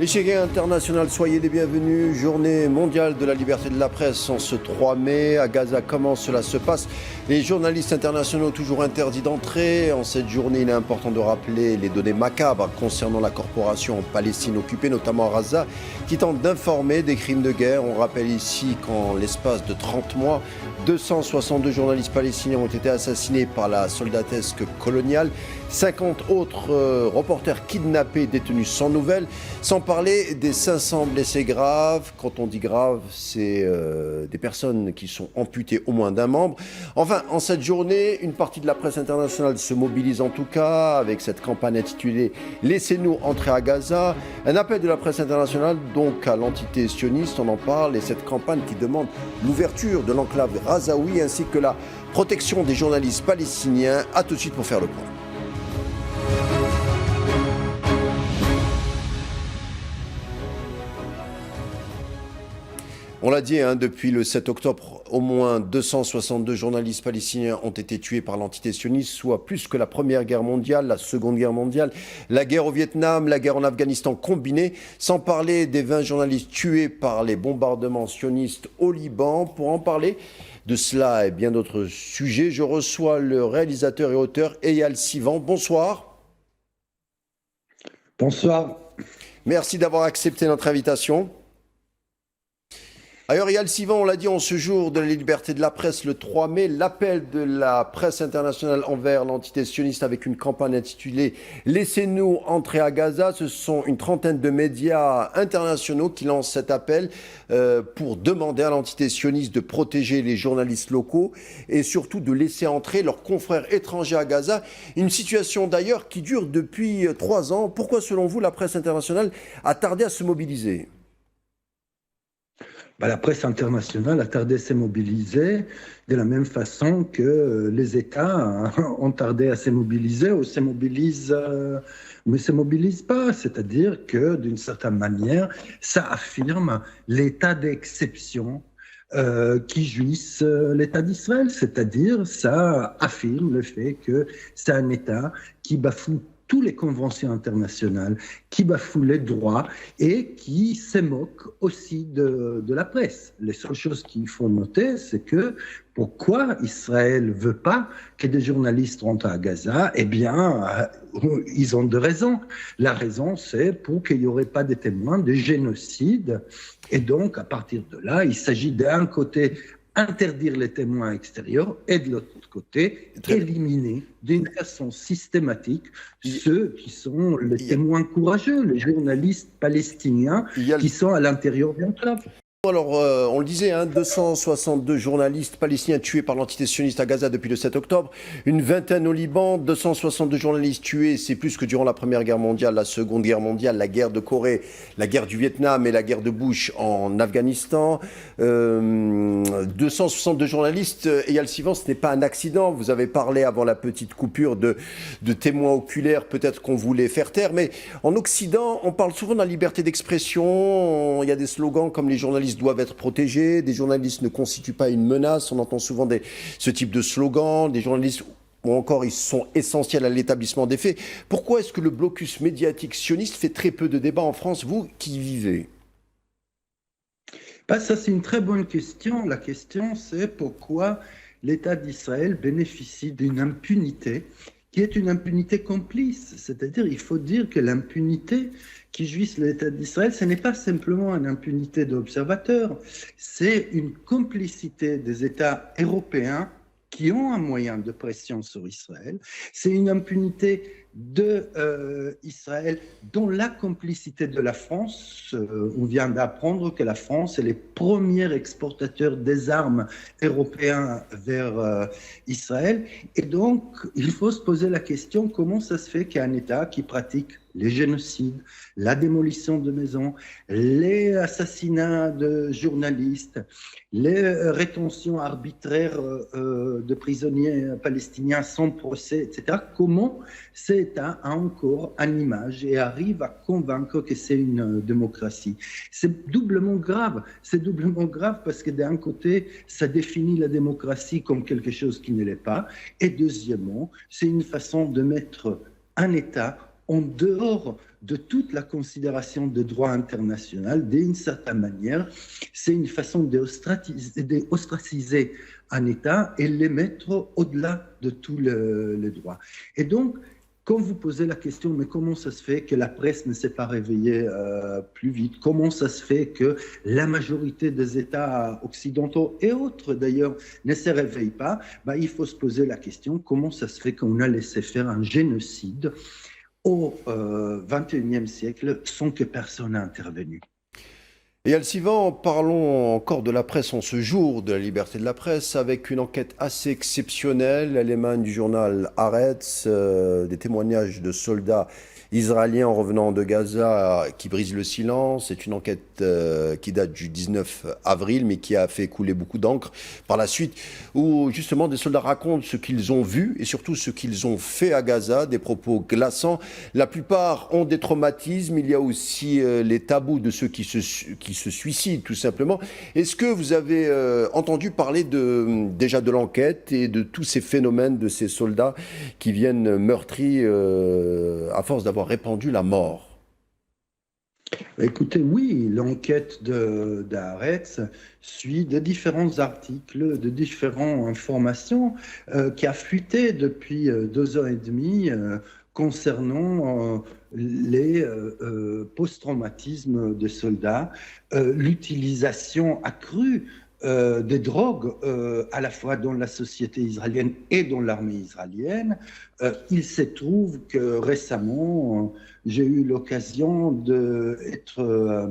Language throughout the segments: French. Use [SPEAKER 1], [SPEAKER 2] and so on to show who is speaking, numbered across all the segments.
[SPEAKER 1] Les chégués internationaux, soyez les bienvenus. Journée mondiale de la liberté de la presse en ce 3 mai. À Gaza, comment cela se passe? Les journalistes internationaux toujours interdits d'entrer. En cette journée, il est important de rappeler les données macabres concernant la corporation Palestine occupée, notamment à Gaza, qui tente d'informer des crimes de guerre. On rappelle ici qu'en l'espace de 30 mois, 262 journalistes palestiniens ont été assassinés par la soldatesque coloniale. 50 autres reporters kidnappés, détenus sans nouvelles, sans parler des 500 blessés graves. Quand on dit grave, c'est des personnes qui sont amputées au moins d'un membre. Enfin, en cette journée, une partie de la presse internationale se mobilise en tout cas avec cette campagne intitulée « Laissez-nous entrer à Gaza ». Un appel de la presse internationale donc à l'entité sioniste, on en parle, et cette campagne qui demande l'ouverture de l'enclave Razaoui ainsi que la protection des journalistes palestiniens. A tout de suite pour faire le point. On l'a dit, depuis le 7 octobre, au moins 262 journalistes palestiniens ont été tués par l'entité sioniste, soit plus que la Première Guerre mondiale, la Seconde Guerre mondiale, la guerre au Vietnam, la guerre en Afghanistan combinée, sans parler des 20 journalistes tués par les bombardements sionistes au Liban. Pour en parler de cela et bien d'autres sujets, je reçois le réalisateur et auteur Eyal Sivan. Bonsoir.
[SPEAKER 2] Bonsoir.
[SPEAKER 1] Merci d'avoir accepté notre invitation. Alors, Eyal Sivan, on l'a dit, en ce jour de la liberté de la presse, le 3 mai, l'appel de la presse internationale envers l'entité sioniste avec une campagne intitulée « Laissez-nous entrer à Gaza ». Ce sont une trentaine de médias internationaux qui lancent cet appel pour demander à l'entité sioniste de protéger les journalistes locaux et surtout de laisser entrer leurs confrères étrangers à Gaza. Une situation d'ailleurs qui dure depuis 3 ans. Pourquoi, selon vous, la presse internationale a tardé à se mobiliser ?
[SPEAKER 2] La presse internationale a tardé à se mobiliser de la même façon que les États ont tardé à se mobiliser ou se mobilisent, mais ne se mobilisent pas. C'est-à-dire que, d'une certaine manière, ça affirme l'état d'exception qui jouissent l'État d'Israël. C'est-à-dire, ça affirme le fait que c'est un État qui bafoue toutes les conventions internationales, qui bafouent les droits et qui se moquent aussi de la presse. Les seules choses qu'il faut noter, c'est que pourquoi Israël ne veut pas que des journalistes rentrent à Gaza? Eh bien, ils ont deux raisons. La raison, c'est pour qu'il n'y aurait pas de témoins de génocide. Et donc, à partir de là, il s'agit d'un côté interdire les témoins extérieurs et de l'autre côté, éliminer d'une façon systématique ceux qui sont les témoins courageux, les journalistes palestiniens qui sont à l'intérieur de l'enclave.
[SPEAKER 1] Alors, on le disait, 262 journalistes palestiniens tués par l'entité sioniste à Gaza depuis le 7 octobre, une vingtaine au Liban, 262 journalistes tués, c'est plus que durant la Première Guerre mondiale, la Seconde Guerre mondiale, la guerre de Corée, la guerre du Vietnam et la guerre de Bush en Afghanistan. 262 journalistes, Eyal Sivan, ce n'est pas un accident. Vous avez parlé avant la petite coupure de témoins oculaires, peut-être qu'on voulait faire taire, mais en Occident, on parle souvent de la liberté d'expression, il y a des slogans comme les journalistes doivent être protégés, des journalistes ne constituent pas une menace, on entend souvent ce type de slogan, des journalistes ou encore ils sont essentiels à l'établissement des faits. Pourquoi est-ce que le blocus médiatique sioniste fait très peu de débats en France, vous qui y vivez ?
[SPEAKER 2] Ça, c'est une très bonne question. La question, c'est pourquoi l'État d'Israël bénéficie d'une impunité qui est une impunité complice. C'est-à-dire, il faut dire que l'impunité qui jouissent l'État d'Israël, ce n'est pas simplement une impunité d'observateurs, c'est une complicité des États européens qui ont un moyen de pression sur Israël. C'est une impunité d'Israël dont la complicité de la France, on vient d'apprendre que la France est les premiers exportateurs des armes européens vers Israël. Et donc, il faut se poser la question, comment ça se fait qu'un État qui pratique les génocides, la démolition de maisons, les assassinats de journalistes, les rétentions arbitraires de prisonniers palestiniens sans procès, etc. Comment cet État a encore une image et arrive à convaincre que c'est une démocratie? C'est doublement grave. C'est doublement grave parce que d'un côté, ça définit la démocratie comme quelque chose qui ne l'est pas. Et deuxièmement, c'est une façon de mettre un État en dehors de toute la considération de droit international. D'une certaine manière, c'est une façon d'ostraciser un État et les mettre au-delà de tous les droits. Et donc, quand vous posez la question, mais comment ça se fait que la presse ne s'est pas réveillée plus vite? Comment ça se fait que la majorité des États occidentaux et autres d'ailleurs ne se réveillent pas? Il faut se poser la question, comment ça se fait qu'on a laissé faire un génocide au XXIe siècle sans que personne n'ait intervenu?
[SPEAKER 1] Et Alcivan, parlons encore de la presse en ce jour, de la liberté de la presse, avec une enquête assez exceptionnelle. Elle émane du journal Haaretz, des témoignages de soldats israéliens en revenant de Gaza qui brisent le silence. C'est une enquête qui date du 19 avril, mais qui a fait couler beaucoup d'encre par la suite, où justement des soldats racontent ce qu'ils ont vu et surtout ce qu'ils ont fait à Gaza, des propos glaçants. La plupart ont des traumatismes. Il y a aussi les tabous de ceux qui se suicident, tout simplement. Est-ce que vous avez entendu parler déjà de l'enquête et de tous ces phénomènes de ces soldats qui viennent meurtris à force d'avoir répandu la mort?
[SPEAKER 2] Écoutez, oui, l'enquête d'Haaretz suit de différents articles, de différentes informations qui a fuité depuis 2 ans et demi concernant les post-traumatismes des soldats, l'utilisation accrue des drogues à la fois dans la société israélienne et dans l'armée israélienne. Il se trouve que récemment, j'ai eu l'occasion d'être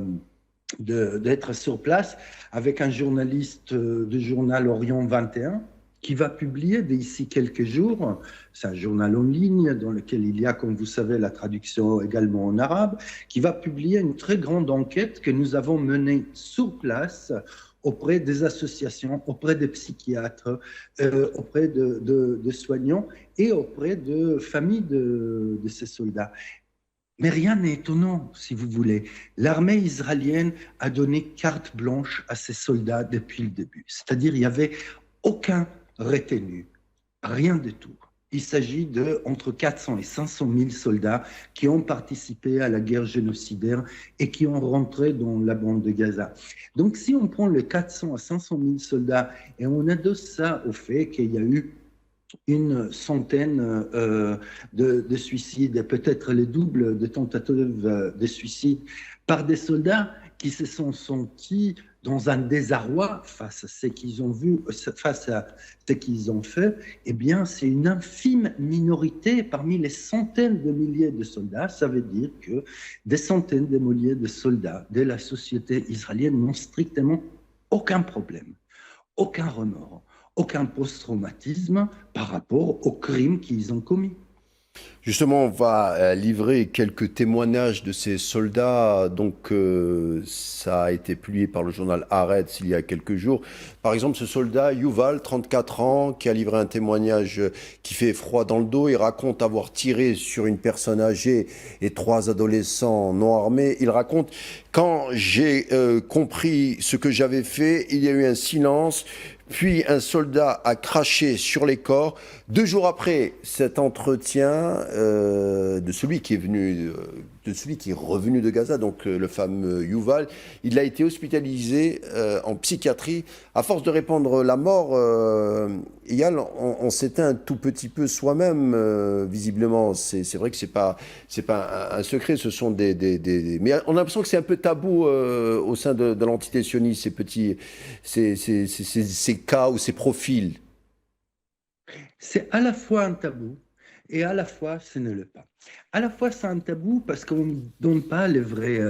[SPEAKER 2] sur place avec un journaliste du journal Orient 21 qui va publier d'ici quelques jours, c'est un journal en ligne dans lequel il y a, comme vous savez, la traduction également en arabe, qui va publier une très grande enquête que nous avons menée sur place auprès des associations, auprès des psychiatres, auprès de soignants et auprès de familles de ces soldats. Mais rien n'est étonnant, si vous voulez. L'armée israélienne a donné carte blanche à ses soldats depuis le début. C'est-à-dire, il n'y avait aucun retenu, rien du tout. Il s'agit de entre 400 et 500 000 soldats qui ont participé à la guerre génocidaire et qui ont rentré dans la bande de Gaza. Donc, si on prend les 400 à 500 000 soldats et on adosse ça au fait qu'il y a eu une centaine de suicides, et peut-être les doubles de tentatives de suicide par des soldats qui se sont sentis dans un désarroi face à ce qu'ils ont vu, face à ce qu'ils ont fait, eh bien, c'est une infime minorité parmi les centaines de milliers de soldats. Ça veut dire que des centaines de milliers de soldats de la société israélienne n'ont strictement aucun problème, aucun remords, aucun post-traumatisme par rapport aux crimes qu'ils ont commis.
[SPEAKER 1] Justement, on va livrer quelques témoignages de ces soldats. Donc, ça a été publié par le journal Haaretz il y a quelques jours. Par exemple, ce soldat, Yuval, 34 ans, qui a livré un témoignage qui fait froid dans le dos. Il raconte avoir tiré sur une personne âgée et 3 adolescents non armés. Il raconte: quand j'ai compris ce que j'avais fait, il y a eu un silence. Puis un soldat a craché sur les corps. 2 jours après cet entretien de celui qui est revenu de Gaza, donc le fameux Yuval, il a été hospitalisé en psychiatrie. À force de répandre la mort, Eyal, on s'éteint un tout petit peu soi-même, visiblement. C'est vrai que c'est pas un secret, ce sont mais on a l'impression que c'est un peu tabou au sein de l'entité sioniste, ces cas ou ces profils.
[SPEAKER 2] C'est à la fois un tabou et à la fois ce ne l'est pas. À la fois c'est un tabou parce qu'on ne donne pas les vrais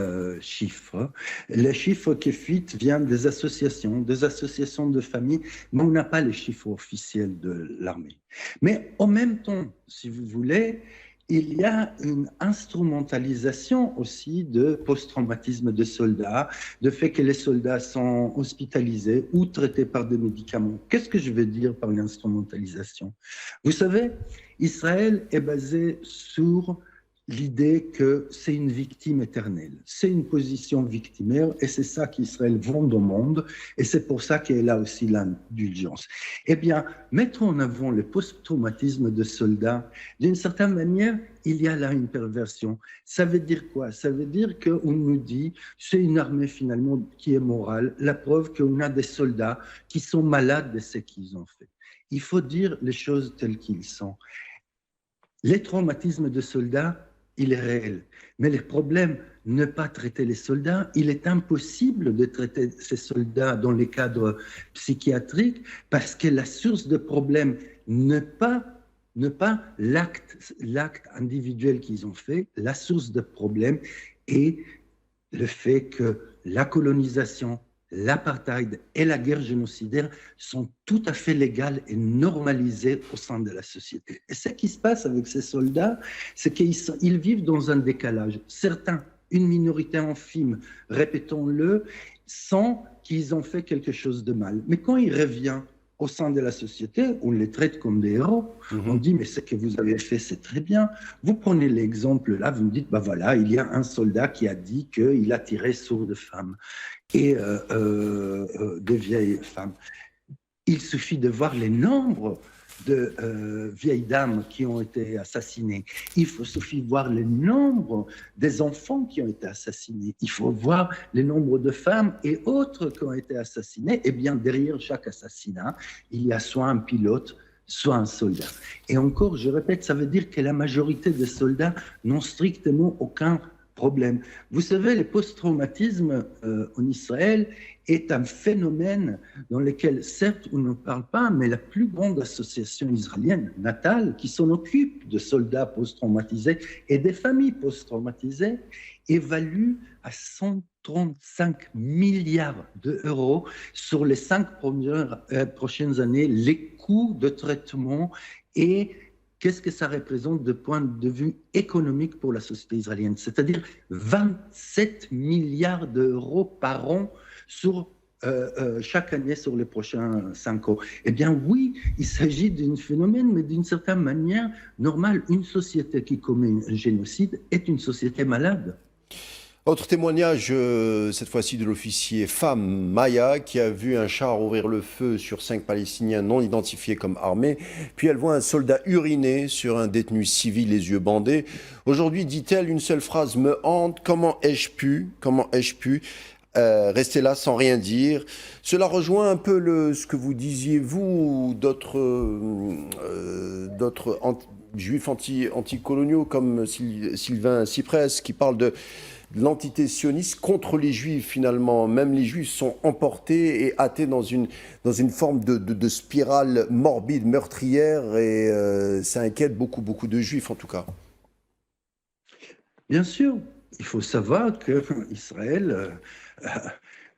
[SPEAKER 2] chiffres. Les chiffres qui fuitent viennent des associations de familles, mais on n'a pas les chiffres officiels de l'armée. Mais en même temps, si vous voulez, il y a une instrumentalisation aussi de post-traumatisme de soldats, de fait que les soldats sont hospitalisés ou traités par des médicaments. Qu'est-ce que je veux dire par une instrumentalisation? Vous savez, Israël est basé sur l'idée que c'est une victime éternelle, c'est une position victimaire et c'est ça qu'Israël vend au monde et c'est pour ça qu'elle a aussi l'indulgence. Eh bien, mettre en avant le post-traumatisme de soldats, d'une certaine manière, il y a là une perversion. Ça veut dire quoi? Ça veut dire qu'on nous dit c'est une armée finalement qui est morale, la preuve qu'on a des soldats qui sont malades de ce qu'ils ont fait. Il faut dire les choses telles qu'ils sont. Les traumatismes de soldats, il est réel. Mais le problème, ne pas traiter les soldats, il est impossible de traiter ces soldats dans les cadres psychiatriques parce que la source de problème n'est pas l'acte individuel qu'ils ont fait, la source de problème est le fait que la colonisation, l'apartheid et la guerre génocidaire sont tout à fait légales et normalisées au sein de la société. Et ce qui se passe avec ces soldats, c'est qu'ils vivent dans un décalage. Certains, une minorité infime, répétons-le, sentent qu'ils ont fait quelque chose de mal. Mais quand ils reviennent au sein de la société, on les traite comme des héros. On dit, mais ce que vous avez fait, c'est très bien. Vous prenez l'exemple là, vous me dites, bah voilà, il y a un soldat qui a dit qu'il a tiré sur des femmes et des vieilles femmes. Il suffit de voir les nombres de vieilles dames qui ont été assassinées. Suffit de voir le nombre des enfants qui ont été assassinés. Il faut voir le nombre de femmes et autres qui ont été assassinées. Et bien, derrière chaque assassinat, il y a soit un pilote, soit un soldat. Et encore, je répète, ça veut dire que la majorité des soldats n'ont strictement aucun problème. Vous savez, le post-traumatisme en Israël est un phénomène dans lequel, certes, on ne parle pas, mais la plus grande association israélienne, Natal, qui s'en occupe de soldats post-traumatisés et des familles post-traumatisées, évalue à 135 milliards d'euros sur les 5 prochaines années les coûts de traitement et qu'est-ce que ça représente de point de vue économique pour la société israélienne, c'est-à-dire 27 milliards d'euros par an sur chaque année sur les prochains 5 ans. Eh bien oui, il s'agit d'un phénomène, mais d'une certaine manière normale. Une société qui commet un génocide est une société malade.
[SPEAKER 1] Autre témoignage, cette fois-ci de l'officier femme Maya, qui a vu un char ouvrir le feu sur 5 Palestiniens non identifiés comme armés, puis elle voit un soldat uriner sur un détenu civil, les yeux bandés. Aujourd'hui, dit-elle, une seule phrase me hante, comment ai-je pu rester là sans rien dire. Cela rejoint un peu ce que vous disiez, vous, d'autres juifs anticoloniaux comme Sylvain Cyprès, qui parlent de l'entité sioniste contre les juifs finalement. Même les juifs sont emportés et hâtés dans une forme de spirale morbide, meurtrière, et ça inquiète beaucoup de juifs en tout cas.
[SPEAKER 2] Bien sûr, il faut savoir qu'Israël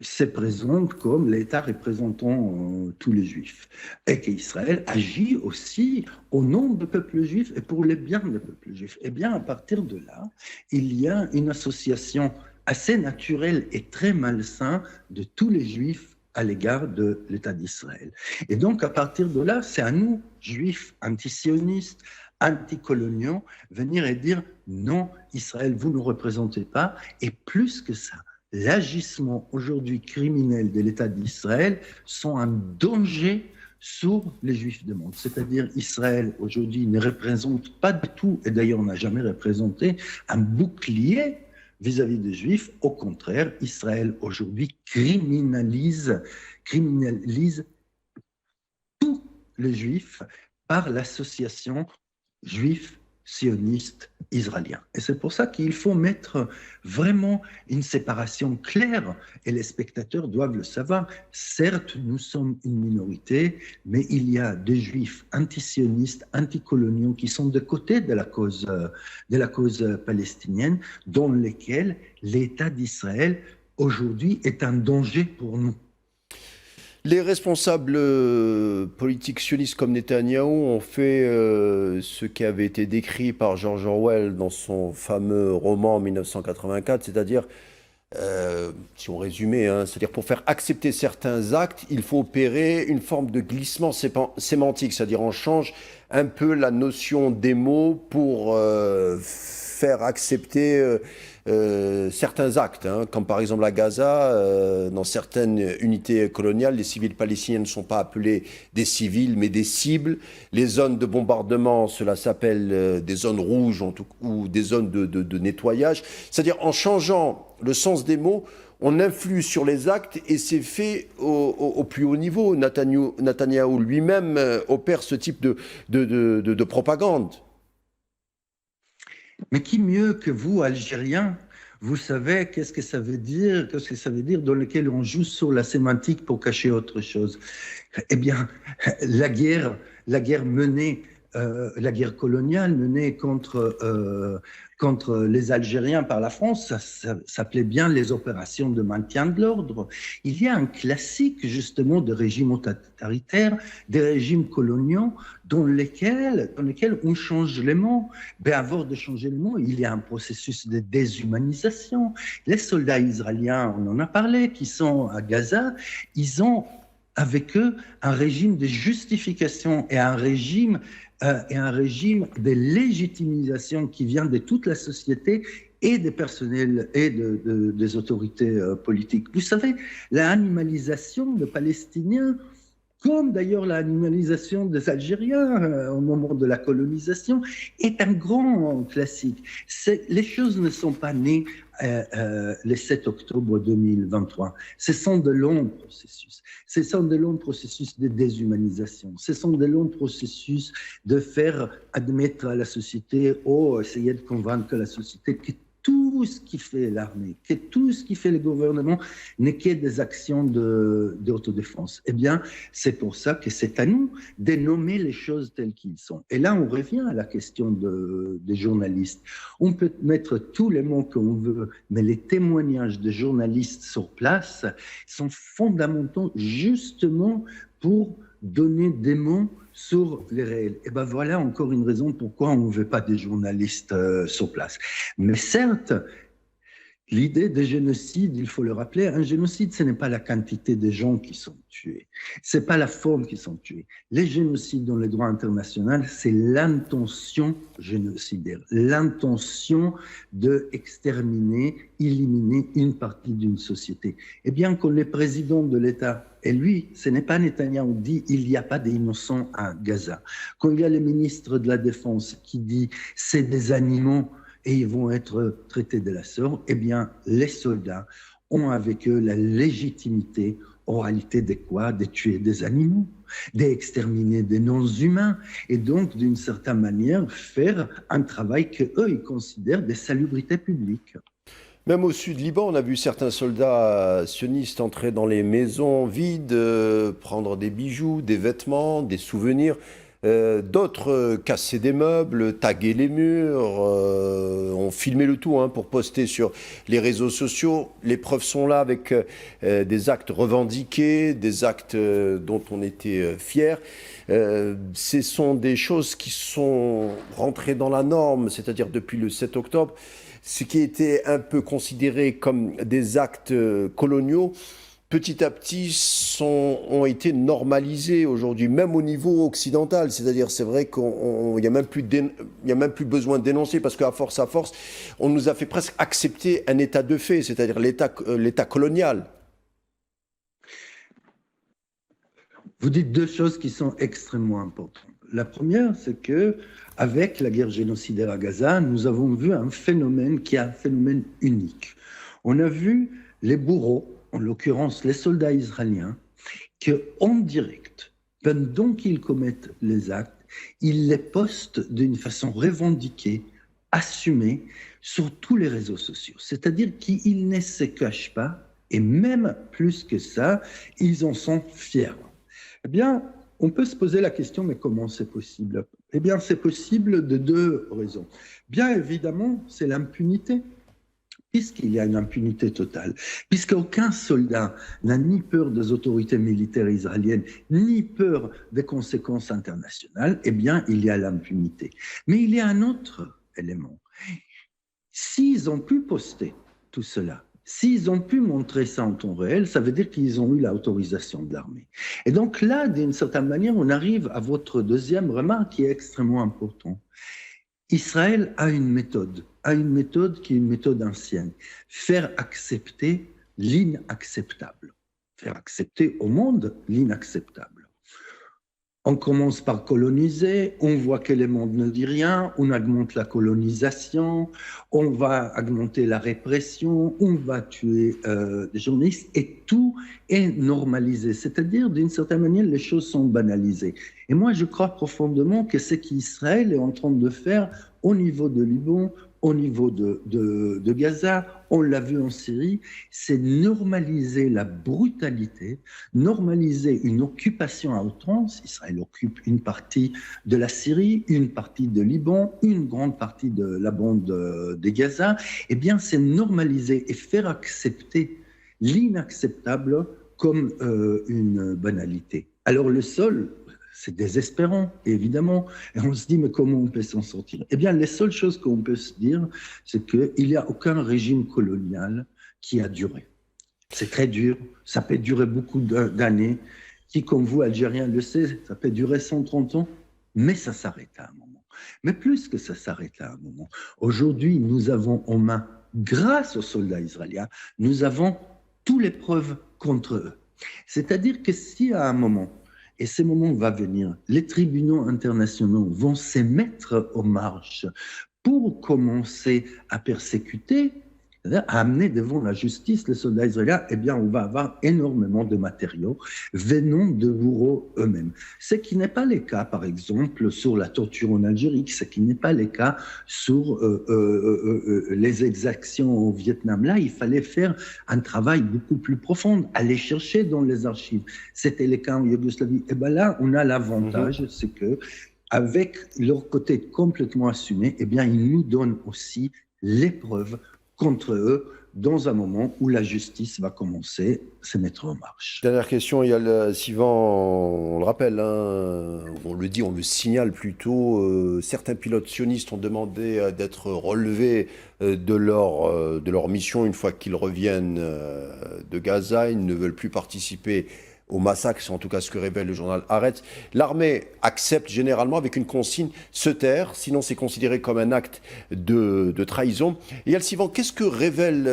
[SPEAKER 2] se présente comme l'État représentant tous les Juifs et qu'Israël agit aussi au nom du peuple juif et pour le bien du peuple juif. Eh bien, à partir de là, il y a une association assez naturelle et très malsaine de tous les Juifs à l'égard de l'État d'Israël. Et donc, à partir de là, c'est à nous, Juifs antisionistes, anticoloniaux, venir et dire non, Israël, vous ne représentez pas, et plus que ça, l'agissement aujourd'hui criminel de l'État d'Israël sont un danger sur les Juifs du monde. C'est-à-dire Israël aujourd'hui ne représente pas du tout, et d'ailleurs n'a jamais représenté, un bouclier vis-à-vis des Juifs. Au contraire, Israël aujourd'hui criminalise tous les Juifs par l'association juif sioniste israélien. Et c'est pour ça qu'il faut mettre vraiment une séparation claire, et les spectateurs doivent le savoir. Certes, nous sommes une minorité, mais il y a des juifs antisionistes, anticoloniaux qui sont de côté de la cause palestinienne, dans lesquels l'État d'Israël aujourd'hui est un danger pour nous.
[SPEAKER 1] Les responsables politiques sionistes comme Netanyahou ont fait ce qui avait été décrit par George Orwell dans son fameux roman 1984, c'est-à-dire, si on résumait, c'est-à-dire pour faire accepter certains actes, il faut opérer une forme de glissement sémantique, c'est-à-dire on change un peu la notion des mots pour faire accepter certains actes, hein, comme par exemple à Gaza, dans certaines unités coloniales, les civils palestiniens ne sont pas appelés des civils, mais des cibles. Les zones de bombardement, cela s'appelle des zones rouges ou des zones de nettoyage. C'est-à-dire en changeant le sens des mots, on influe sur les actes et c'est fait au plus haut niveau. Netanyahou lui-même opère ce type de propagande.
[SPEAKER 2] Mais qui mieux que vous, Algériens, vous savez qu'est-ce que ça veut dire, dans lequel on joue sur la sémantique pour cacher autre chose. Eh bien, la guerre menée, la guerre coloniale menée contre les Algériens par la France, ça s'appelait bien les opérations de maintien de l'ordre. Il y a un classique justement de régimes totalitaires, des régimes coloniaux dans lesquels on change les mots. Mais avant de changer les mots, il y a un processus de déshumanisation. Les soldats israéliens, on en a parlé, qui sont à Gaza, ils ont avec eux un régime de justification et un régime de légitimisation qui vient de toute la société et des personnels et des autorités politiques. Vous savez, l'animalisation des Palestiniens, comme d'ailleurs l'animalisation des Algériens au moment de la colonisation, est un grand classique. Les choses ne sont pas nées le 7 octobre 2023. Ce sont de longs processus. Ce sont de longs processus de déshumanisation. Ce sont de longs processus de faire admettre à la société, essayer de convaincre la société que tout ce qui fait l'armée, que tout ce qui fait le gouvernement n'est que des actions d'autodéfense. Eh bien, c'est pour ça que c'est à nous de nommer les choses telles qu'elles sont. Et là, on revient à la question des journalistes. On peut mettre tous les mots qu'on veut, mais les témoignages de journalistes sur place sont fondamentaux justement pour donner des mots sur les réels. Et bien voilà encore une raison pourquoi on ne veut pas des journalistes sur place. Mais certes, l'idée de génocide, il faut le rappeler, un génocide, ce n'est pas la quantité de gens qui sont tués, ce n'est pas la forme qui sont tués. Les génocides dans le droit international, c'est l'intention génocidaire, l'intention d'exterminer, éliminer une partie d'une société. Et bien quand le président de l'État, et lui, ce n'est pas Netanyahou, dit il n'y a pas d'innocents à Gaza. Quand il y a le ministre de la Défense qui dit c'est des animaux, et ils vont être traités de la sorte, eh bien, les soldats ont avec eux la légitimité, en réalité, de quoi? De tuer des animaux, d'exterminer des non-humains, et donc, d'une certaine manière, faire un travail qu'eux, ils considèrent de salubrité publique.
[SPEAKER 1] Même au sud Liban, on a vu certains soldats sionistes entrer dans les maisons vides, prendre des bijoux, des vêtements, des souvenirs. D'autres cassaient des meubles, taguaient les murs, ont filmé le tout pour poster sur les réseaux sociaux. Les preuves sont là avec des actes revendiqués, des actes dont on était fier. Ce sont des choses qui sont rentrées dans la norme, c'est-à-dire depuis le 7 octobre. Ce qui était un peu considéré comme des actes coloniaux, petit à petit ont été normalisés aujourd'hui, même au niveau occidental. C'est-à-dire, c'est vrai qu'il n'y a même plus besoin de dénoncer parce qu'à force, on nous a fait presque accepter un état de fait, c'est-à-dire l'état colonial.
[SPEAKER 2] Vous dites deux choses qui sont extrêmement importantes. La première, c'est que avec la guerre génocidaire à Gaza, nous avons vu un phénomène qui est un phénomène unique. On a vu les bourreaux, en l'occurrence les soldats israéliens, qu'en direct, pendant qu'ils commettent les actes, ils les postent d'une façon revendiquée, assumée, sur tous les réseaux sociaux. C'est-à-dire qu'ils ne se cachent pas, et même plus que ça, ils en sont fiers. Eh bien, on peut se poser la question, mais comment c'est possible? Eh bien, c'est possible de deux raisons. Bien évidemment, c'est l'impunité, puisqu'il y a une impunité totale, puisqu'aucun soldat n'a ni peur des autorités militaires israéliennes, ni peur des conséquences internationales, eh bien, il y a l'impunité. Mais il y a un autre élément. S'ils ont pu poster tout cela, s'ils ont pu montrer ça en temps réel, ça veut dire qu'ils ont eu l'autorisation de l'armée. Et donc là, d'une certaine manière, on arrive à votre deuxième remarque qui est extrêmement importante. Israël a une méthode qui est une méthode ancienne. Faire accepter l'inacceptable. Faire accepter au monde l'inacceptable. On commence par coloniser, on voit que le monde ne dit rien, on augmente la colonisation, on va augmenter la répression, on va tuer des journalistes et tout est normalisé. C'est-à-dire, d'une certaine manière, les choses sont banalisées. Et moi, je crois profondément que ce qu'Israël est en train de faire au niveau de Liban, au niveau de Gaza, on l'a vu en Syrie, c'est normaliser la brutalité, normaliser une occupation à outrance. Israël occupe une partie de la Syrie, une partie de Liban, une grande partie de la bande de Gaza. Eh bien, c'est normaliser et faire accepter l'inacceptable comme une banalité. Alors le sol, c'est désespérant, évidemment. Et on se dit, mais comment on peut s'en sortir? Eh bien, les seules choses qu'on peut se dire, c'est qu'il n'y a aucun régime colonial qui a duré. C'est très dur, ça peut durer beaucoup d'années. Qui, comme vous, Algériens, le sait, ça peut durer 130 ans, mais ça s'arrête à un moment. Mais plus que ça s'arrête à un moment. Aujourd'hui, nous avons en main, grâce aux soldats israéliens, nous avons toutes les preuves contre eux. C'est-à-dire que si à un moment, et ce moment va venir, les tribunaux internationaux vont se mettre en marche pour commencer à persécuter, à amener devant la justice les soldats israéliens, eh bien, on va avoir énormément de matériaux venant de bourreaux eux-mêmes. Ce qui n'est pas le cas, par exemple, sur la torture en Algérie, ce qui n'est pas le cas sur les exactions au Vietnam. Là, il fallait faire un travail beaucoup plus profond, aller chercher dans les archives. C'était le cas en Yougoslavie. Et bien là, on a l'avantage, c'est que avec leur côté complètement assumé, eh bien, ils nous donnent aussi les preuves contre eux dans un moment où la justice va commencer à se mettre en marche.
[SPEAKER 1] Dernière question, il y a le Sivan, on le rappelle, hein, on le dit, on le signale plutôt, certains pilotes sionistes ont demandé d'être relevés de leur mission une fois qu'ils reviennent de Gaza. Ils ne veulent plus participer au massacre, c'est en tout cas ce que révèle le journal Haaretz. L'armée accepte généralement avec une consigne se taire, sinon c'est considéré comme un acte de trahison. Et Yalcivan, qu'est-ce que révèle,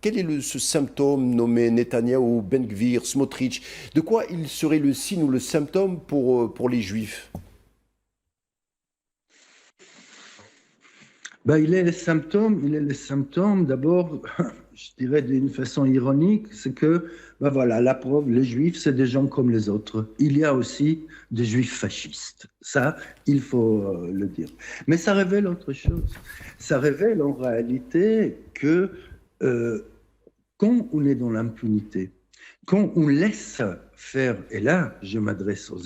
[SPEAKER 1] quel est ce symptôme nommé Netanyahou, Ben Gvir, Smotrich? De quoi il serait le signe ou le symptôme pour les Juifs?
[SPEAKER 2] Il est le symptôme d'abord, je dirais d'une façon ironique, c'est que, voilà, la preuve, les Juifs, c'est des gens comme les autres. Il y a aussi des Juifs fascistes. Ça, il faut le dire. Mais ça révèle autre chose. Ça révèle en réalité que quand on est dans l'impunité, quand on laisse faire, et là, je m'adresse aux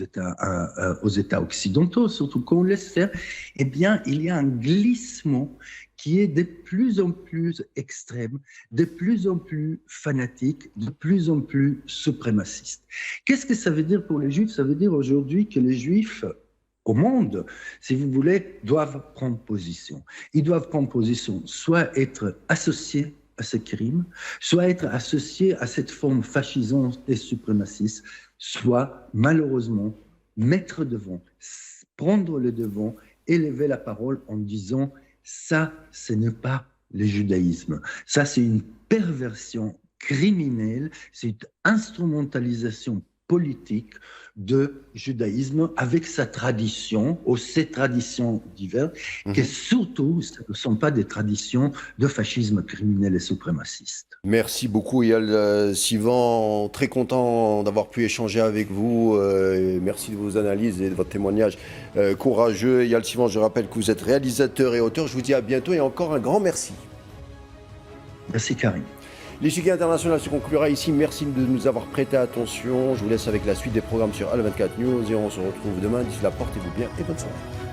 [SPEAKER 2] États occidentaux, surtout quand on laisse faire, eh bien, il y a un glissement qui est de plus en plus extrême, de plus en plus fanatique, de plus en plus suprémaciste. Qu'est-ce que ça veut dire pour les Juifs? Ça veut dire aujourd'hui que les Juifs au monde, si vous voulez, doivent prendre position. Ils doivent prendre position, soit être associés à ce crime, soit être associés à cette forme fascisante et suprémaciste, soit malheureusement mettre devant, prendre le devant, élever la parole en disant ça, ce n'est pas le judaïsme. Ça, c'est une perversion criminelle, c'est une instrumentalisation politique de judaïsme avec sa tradition, ou ses traditions diverses, que surtout, ce ne sont pas des traditions de fascisme criminel et suprémaciste.
[SPEAKER 1] Merci beaucoup, Eyal Sivan. Très content d'avoir pu échanger avec vous. Merci de vos analyses et de votre témoignage courageux. Eyal Sivan, je rappelle que vous êtes réalisateur et auteur. Je vous dis à bientôt et encore un grand merci.
[SPEAKER 2] Merci, Karim.
[SPEAKER 1] L'échiquier international se conclura ici. Merci de nous avoir prêté attention. Je vous laisse avec la suite des programmes sur Al24 News et on se retrouve demain. D'ici là, portez-vous bien et bonne soirée.